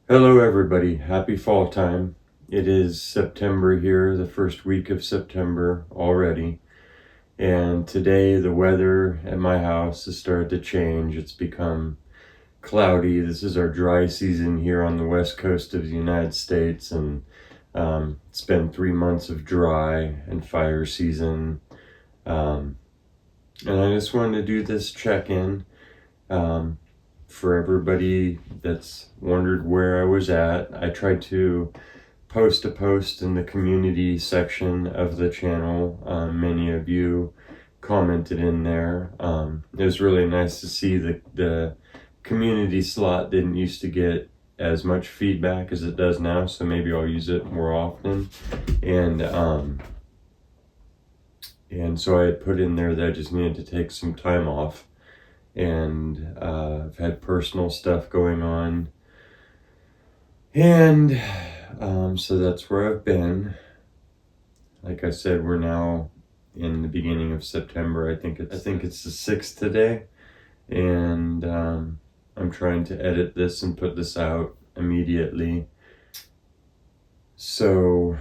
Hello everybody, happy fall time. It is September here, the first week of September already. And today the weather at my house has started to change. It's become cloudy. This is our dry season here on the west coast of the United States. And it's been 3 months of dry and fire season. And I just wanted to do this check-in. For everybody that's wondered where I was at, I tried to post a post in the community section of the channel. Many of you commented in there. It was really nice to see the community slot didn't used to get as much feedback as it does now, so maybe I'll use it more often. And so I had put in there that I just needed to take some time off. And I've had personal stuff going on, and so that's where I've been. Like I said, we're now in the beginning of September. I think it's the 6th today, and I'm trying to edit this and put this out immediately. So,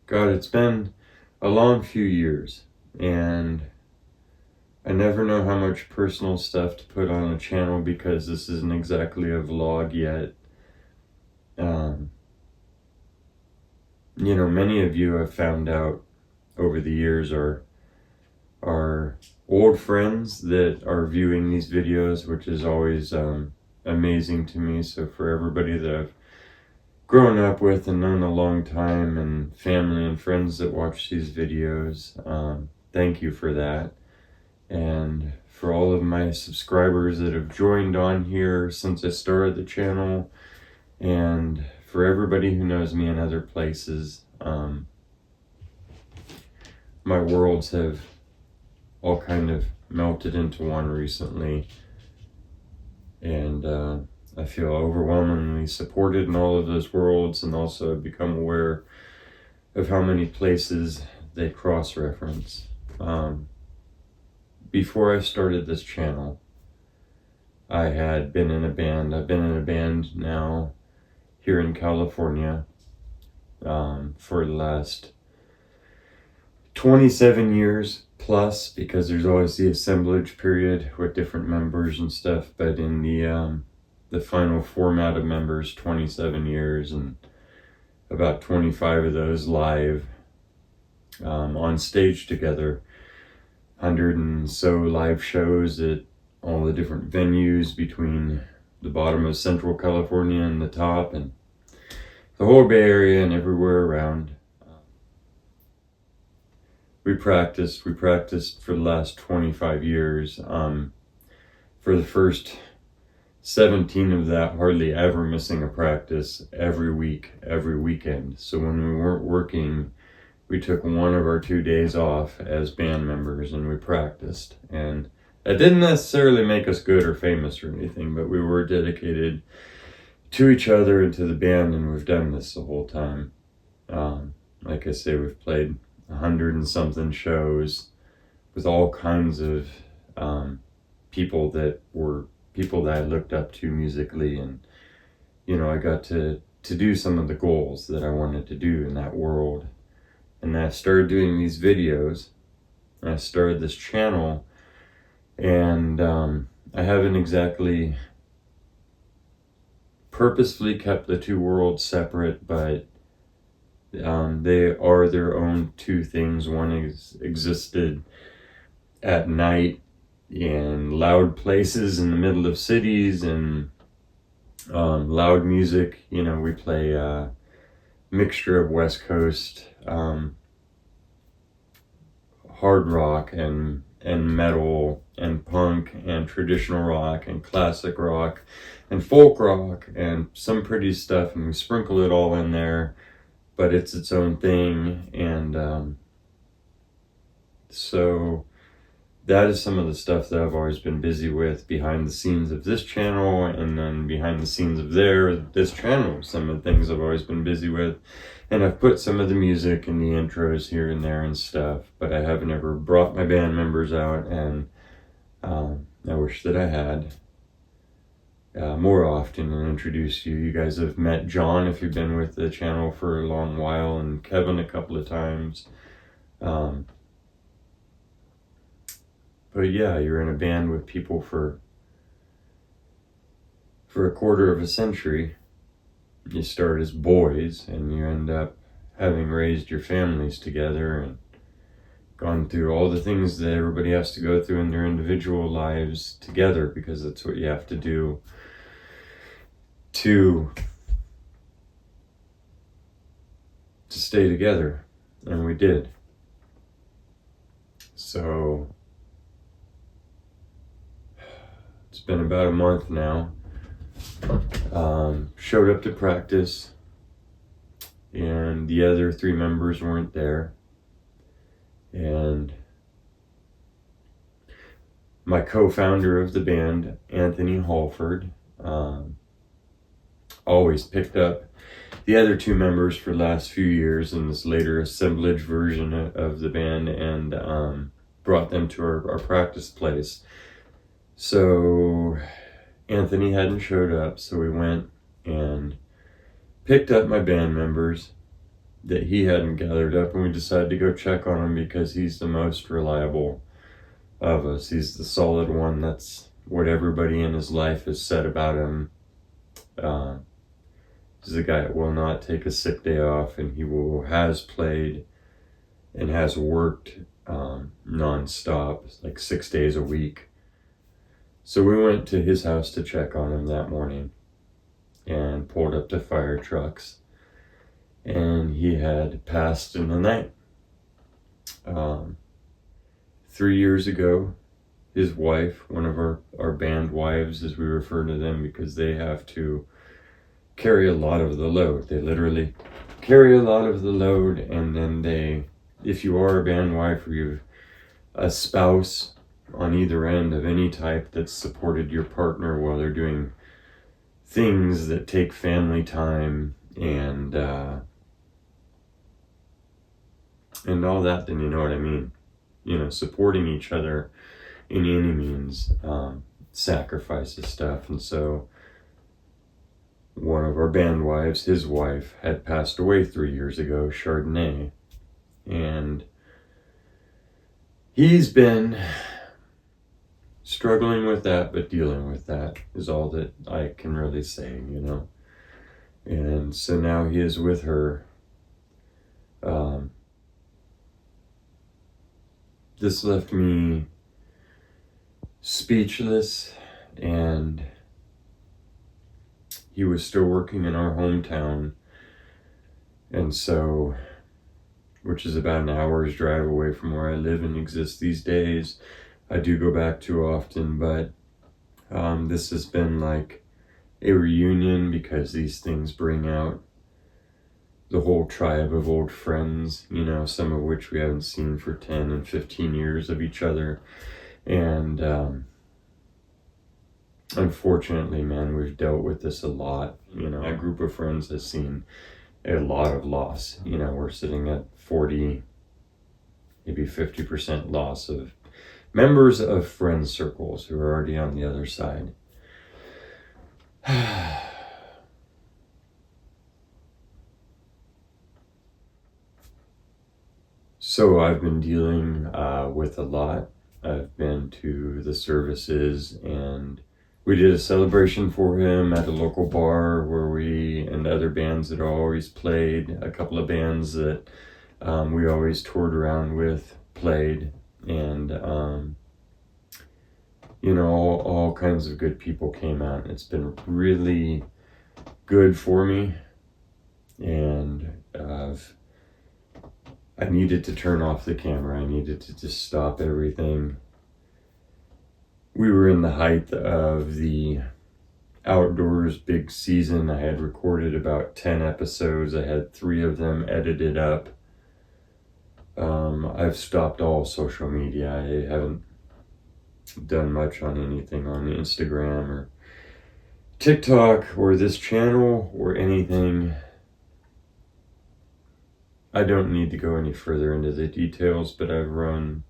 God, it's been a long few years, and I never know how much personal stuff to put on a channel because this isn't exactly a vlog yet. Many of you have found out over the years are old friends that are viewing these videos, which is always amazing to me. So for everybody that I've grown up with and known a long time, and family and friends that watch these videos, thank you for that. And for all of my subscribers that have joined on here since I started the channel, and for everybody who knows me in other places, my worlds have all kind of melted into one recently, and I feel overwhelmingly supported in all of those worlds, and also I've become aware of how many places they cross-reference. Before I started this channel, I had been in a band. I've been in a band now here in California for the last 27 years plus, because there's always the assemblage period with different members and stuff, but in the final format of members, 27 years, and about 25 of those live on stage together. 100 and so live shows at all the different venues between the bottom of Central California and the top, and the whole Bay Area and everywhere around. We practiced for the last 25 years. For the first 17 of that, hardly ever missing a practice, every week, every weekend. So when we weren't working, we took one of our 2 days off as band members and we practiced. And that didn't necessarily make us good or famous or anything, but we were dedicated to each other and to the band, and we've done this the whole time. Like I say, we've played 100 and something shows with all kinds of people that I looked up to musically, and I got to do some of the goals that I wanted to do in that world. And I started doing these videos, and I started this channel, and I haven't exactly purposefully kept the two worlds separate, but they are their own two things. One existed at night in loud places in the middle of cities, and loud music. We play a mixture of West Coast hard rock and metal and punk and traditional rock and classic rock and folk rock and some pretty stuff, and we sprinkle it all in there, but it's its own thing. And so that is some of the stuff that I've always been busy with behind the scenes of this channel, and then behind the scenes of this channel, some of the things I've always been busy with. And I've put some of the music and the intros here and there and stuff, but I haven't ever brought my band members out, and I wish that I had. more often and introduce you. You guys have met John if you've been with the channel for a long while, and Kevin a couple of times. But yeah, you're in a band with people for a quarter of a century. You start as boys and you end up having raised your families together and gone through all the things that everybody has to go through in their individual lives together, because that's what you have to do to stay together. And we did. So it's been about a month now. Showed up to practice and the other 3 members weren't there, and my co-founder of the band, Anthony Halford, always picked up the other 2 members for the last few years in this later assemblage version of the band, and brought them to our practice place. So Anthony hadn't showed up, so we went and picked up my band members that he hadn't gathered up, and we decided to go check on him because he's the most reliable of us. He's the solid one. That's what everybody in his life has said about him. He's a guy that will not take a sick day off, and he has played and has worked non-stop, like 6 days a week. So we went to his house to check on him that morning and pulled up the fire trucks, and he had passed in the night. 3 years ago, his wife, one of our band wives, as we refer to them, because they have to carry a lot of the load. They literally carry a lot of the load, and then if you are a band wife or you've a spouse on either end of any type that's supported your partner while they're doing things that take family time and all that, then you know what I mean. Supporting each other in any means sacrifices stuff. And so one of our band wives, his wife, had passed away 3 years ago, Chardonnay, and he's been struggling with that, but dealing with that is all that I can really say, And so now he is with her. This left me speechless, and he was still working in our hometown, and so, which is about an hour's drive away from where I live and exist these days. I do go back too often, but this has been like a reunion, because these things bring out the whole tribe of old friends, some of which we haven't seen for 10 and 15 years of each other. And unfortunately, man, we've dealt with this a lot. A group of friends has seen a lot of loss. We're sitting at 40, maybe 50% loss of members of friend circles who are already on the other side. So I've been dealing with a lot. I've been to the services, and we did a celebration for him at a local bar where we and other bands that always played, a couple of bands that we always toured around with, played, and all kinds of good people came out. It's been really good for me, and I needed to turn off the camera. I needed to just stop everything. We were in the height of the outdoors big season. I had recorded about 10 episodes. I had 3 of them edited up. I've stopped all social media. I haven't done much on anything on Instagram or TikTok or this channel or anything. I don't need to go any further into the details, but I've run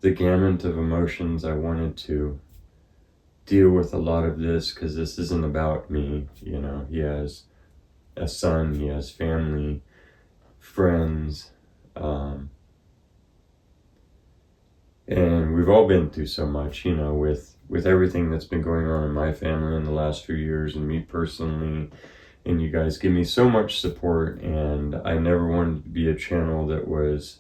the gamut of emotions I wanted to deal with a lot of this because this isn't about me. You know, he has a son, he has family, friends, and we've all been through so much, you know, with everything that's been going on in my family in the last few years and me personally. And you guys give me so much support, and I never wanted to be a channel that was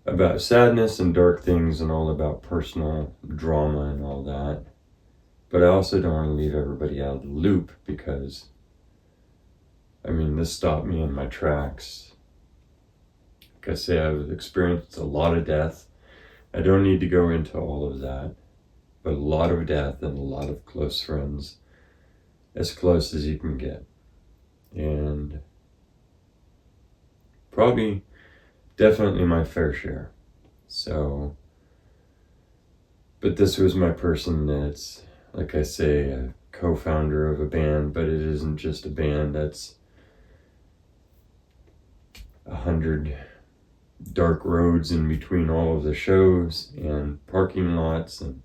about sadness and dark things and all about personal drama and all that. But I also don't want to leave everybody out of the loop because, I mean, this stopped me in my tracks. Like I say, I've experienced a lot of death. I don't need to go into all of that, but a lot of death and a lot of close friends, as close as you can get. And probably, definitely my fair share. So, but this was my person that's, like I say, a co-founder of a band, but it isn't just a band. That's 100 dark roads in between all of the shows and parking lots. And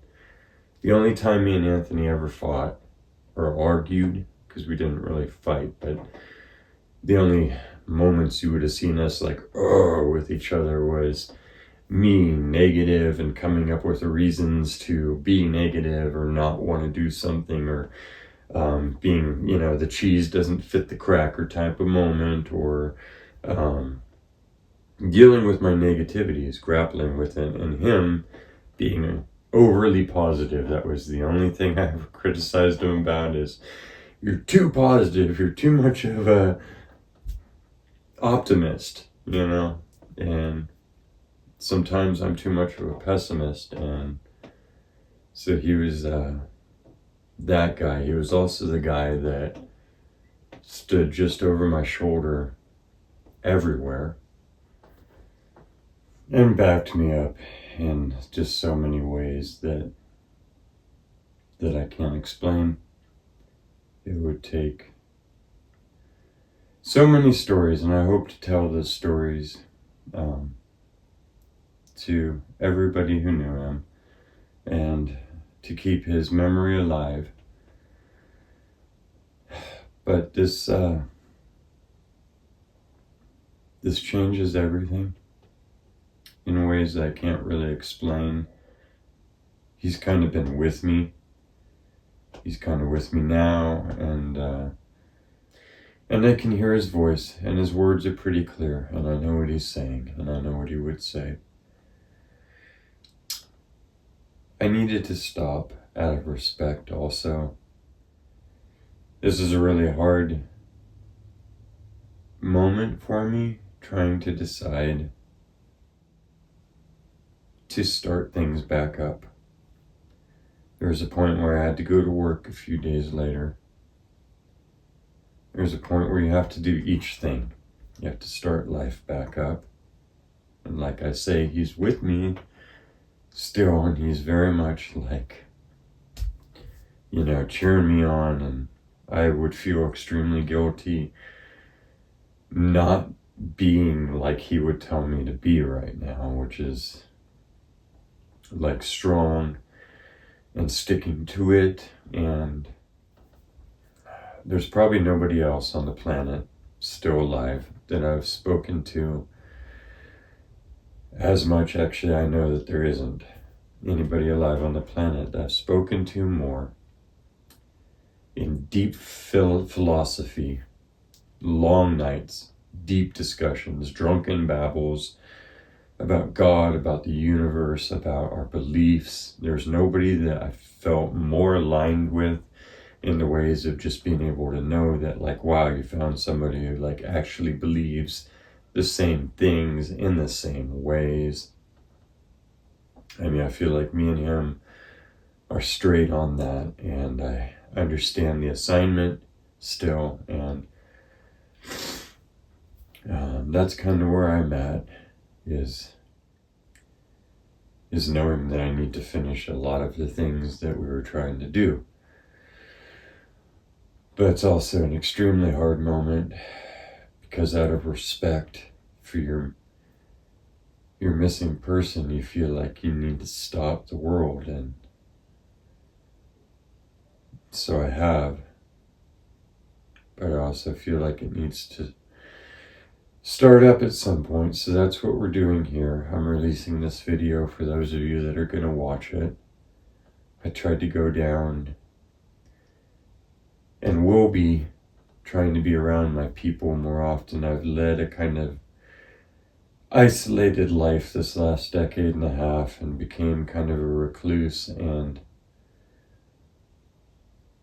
the only time me and Anthony ever fought or argued, because we didn't really fight, but the only moments you would have seen us like, oh, with each other was me negative and coming up with the reasons to be negative or not want to do something, or being, you know, the cheese doesn't fit the cracker type of moment, or dealing with my negativities, grappling with it, and him being overly positive. That was the only thing I ever criticized him about, is you're too positive, you're too much of a optimist, you know, and sometimes I'm too much of a pessimist. And so he was that guy. He was also the guy that stood just over my shoulder everywhere and backed me up in just so many ways that I can't explain. It would take so many stories, and I hope to tell those stories to everybody who knew him, and to keep his memory alive. But this changes everything in ways that I can't really explain. He's kind of been with me. He's kind of with me now, and I can hear his voice, and his words are pretty clear, and I know what he's saying, and I know what he would say. I needed to stop out of respect also. This is a really hard moment for me, trying to decide to start things back up. There was a point where I had to go to work a few days later. There's a point where you have to do each thing. You have to start life back up. And like I say, he's with me still, and he's very much like, you know, cheering me on, and I would feel extremely guilty not being like he would tell me to be right now, which is like strong and sticking to it. And there's probably nobody else on the planet still alive that I've spoken to as much. Actually, I know that there isn't anybody alive on the planet that I've spoken to more in deep philosophy, long nights, deep discussions, drunken babbles about God, about the universe, about our beliefs. There's nobody that I felt more aligned with in the ways of just being able to know that, like, wow, you found somebody who like actually believes the same things in the same ways. I mean, I feel like me and him are straight on that, and I understand the assignment still, and that's kind of where I'm at, is knowing that I need to finish a lot of the things that we were trying to do. But it's also an extremely hard moment, because out of respect for your missing person, you feel like you need to stop the world and So I have, but I also feel like it needs to start up at some point. So that's what we're doing here. I'm releasing this video for those of you that are going to watch it. I tried to go down and will be trying to be around my people more often. I've led a kind of isolated life this last decade and a half and became kind of a recluse, and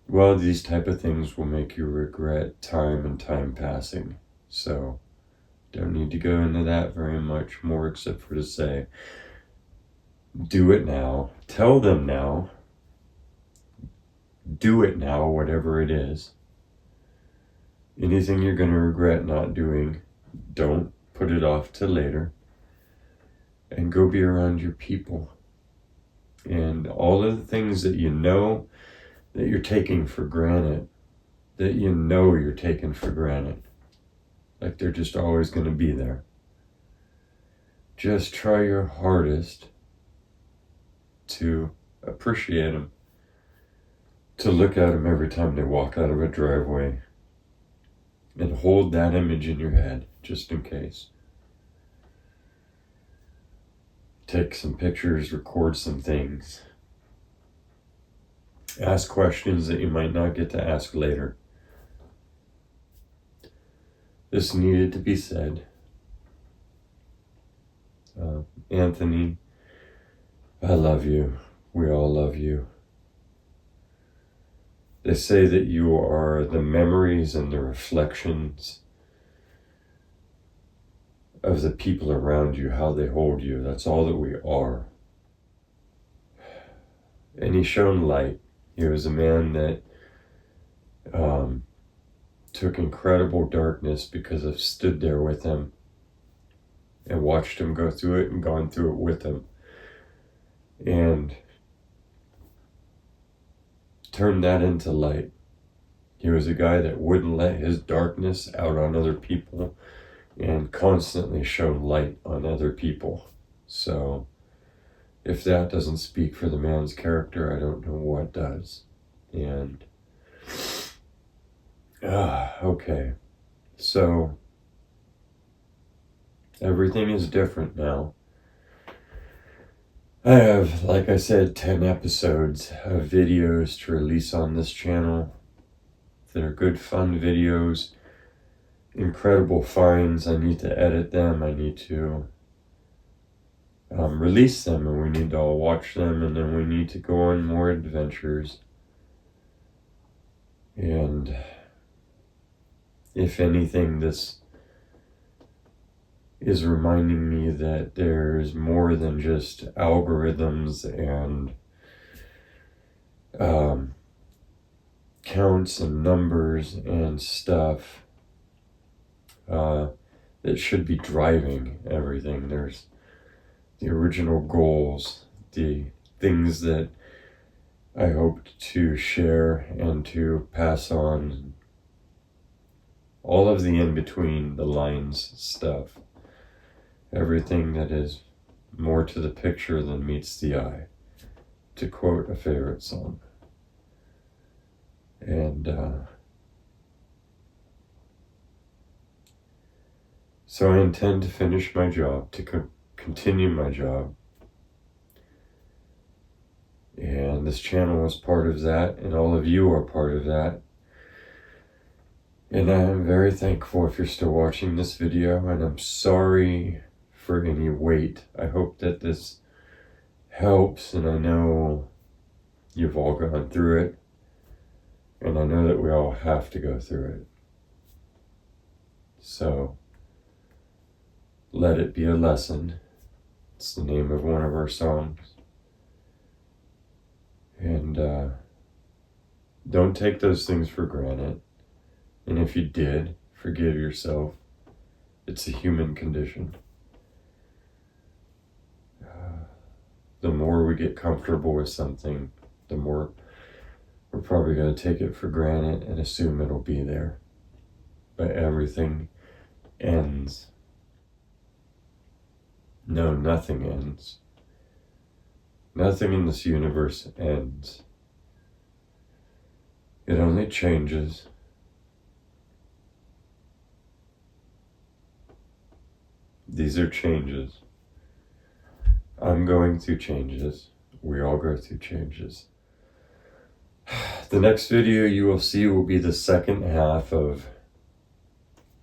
well, these type of things will make you regret time and time passing. So don't need to go into that very much more, except for to say, do it now. Tell them now. Do it now, whatever it is. Anything you're going to regret not doing, don't put it off till later. And go be around your people. And all of the things that you know that you're taking for granted, that you know you're taking for granted, like they're just always going to be there. Just try your hardest to appreciate them, to look at them every time they walk out of a driveway, and hold that image in your head, just in case. Take some pictures, record some things. Ask questions that you might not get to ask later. This needed to be said. Anthony, I love you. We all love you. They say that you are the memories and the reflections of the people around you, how they hold you. That's all that we are. And he shone light. He was a man that took incredible darkness because I've stood there with him and watched him go through it and gone through it with him. And turned that into light. He was a guy that wouldn't let his darkness out on other people and constantly shone light on other people. So if that doesn't speak for the man's character, I don't know what does. And okay, so everything is different now. I have, like I said, 10 episodes of videos to release on this channel that are good, fun videos, incredible finds. I need to edit them. I need to release them, and we need to all watch them, and then we need to go on more adventures. And if anything, this is reminding me that there's more than just algorithms and counts and numbers and stuff that should be driving everything. There's the original goals, the things that I hoped to share and to pass on, all of the in-between the lines stuff, everything that is more to the picture than meets the eye, to quote a favorite song. And so I intend to finish my job, to continue my job. And this channel is part of that, and all of you are part of that. And I am very thankful if you're still watching this video, and I'm sorry for any wait. I hope that this helps, and I know you've all gone through it, and I know that we all have to go through it. So, let it be a lesson. It's the name of one of our songs. And don't take those things for granted. And if you did, forgive yourself. It's a human condition. The more we get comfortable with something, the more we're probably going to take it for granted and assume it'll be there. But everything ends. No, nothing ends. Nothing in this universe ends. It only changes. These are changes. I'm going through changes. We all go through changes. The next video you will see will be the second half of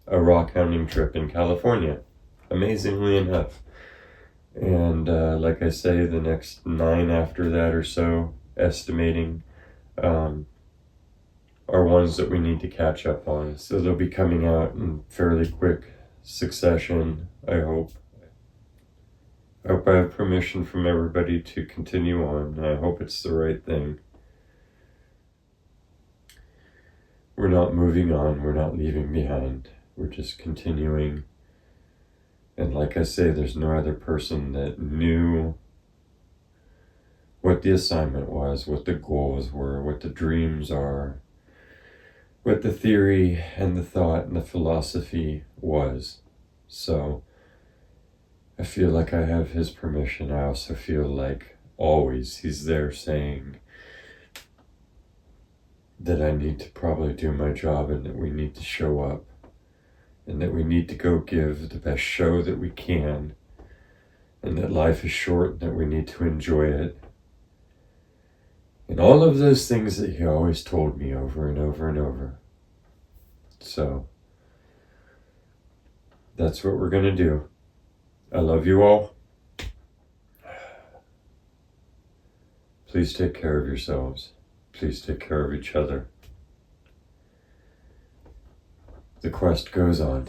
a rock hounding trip in California, amazingly enough. And like I say, the next 9 after that or so, estimating, are ones that we need to catch up on. So they'll be coming out in fairly quick succession, I hope. I hope I have permission from everybody to continue on, and I hope it's the right thing. We're not moving on, we're not leaving behind. We're just continuing. And like I say, there's no other person that knew what the assignment was, what the goals were, what the dreams are, what the theory and the thought and the philosophy was. So I feel like I have his permission. I also feel like always he's there saying that I need to probably do my job and that we need to show up and that we need to go give the best show that we can and that life is short and that we need to enjoy it. And all of those things that he always told me over and over and over. So that's what we're going to do. I love you all. Please take care of yourselves. Please take care of each other. The quest goes on.